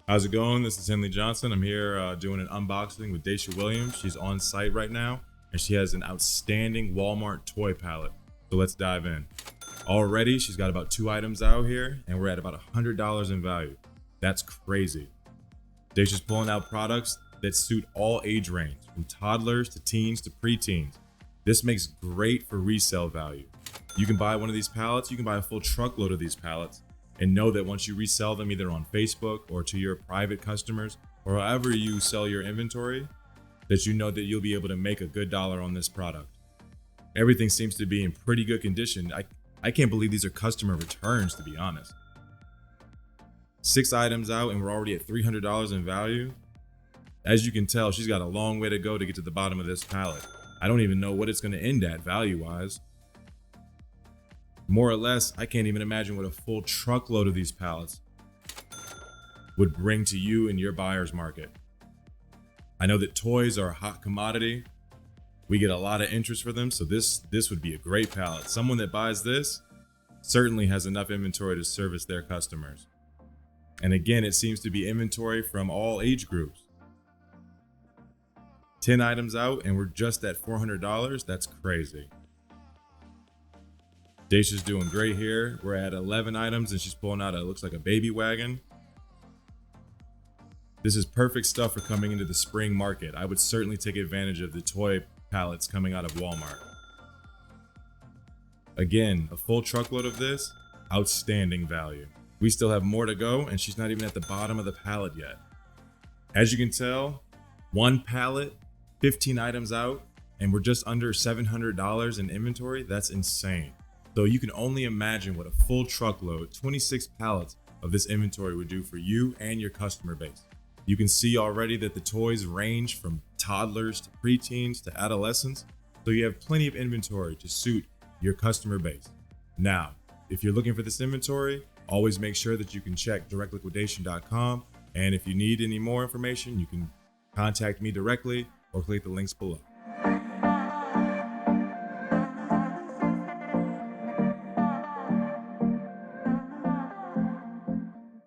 How's it going? This is Henley Johnson. I'm here doing an unboxing with Daisha Williams. She's on site right now, and she has an outstanding Walmart toy pallet. So let's dive in. Already, she's got about 2 items out here, and we're at about $100 in value. That's crazy. Daisha's pulling out products that suit all age range, from toddlers to teens to preteens. This makes great for resale value. You can buy one of these pallets, you can buy a full truckload of these pallets, and know that once you resell them either on Facebook or to your private customers or however you sell your inventory, that you know that you'll be able to make a good dollar on this product. Everything seems to be in pretty good condition. I can't believe these are customer returns, to be honest. 6 items out and we're already at $300 in value. As you can tell, she's got a long way to go to get to the bottom of this pallet. I don't even know what it's going to end at value-wise. More or less, I can't even imagine what a full truckload of these pallets would bring to you in your buyer's market. I know that toys are a hot commodity. We get a lot of interest for them, so this would be a great pallet. Someone that buys this certainly has enough inventory to service their customers. And again, it seems to be inventory from all age groups. 10 items out and we're just at $400. That's crazy. Daisha's doing great here. We're at 11 items and she's pulling out, it looks like a baby wagon. This is perfect stuff for coming into the spring market. I would certainly take advantage of the toy pallets coming out of Walmart. Again, a full truckload of this, outstanding value. We still have more to go and she's not even at the bottom of the pallet yet. As you can tell, 1 pallet, 15 items out, and we're just under $700 in inventory. That's insane. So you can only imagine what a full truckload, 26 pallets of this inventory would do for you and your customer base. You can see already that the toys range from toddlers to preteens to adolescents. So you have plenty of inventory to suit your customer base. Now, if you're looking for this inventory, always make sure that you can check directliquidation.com. And if you need any more information, you can contact me directly or click the links below.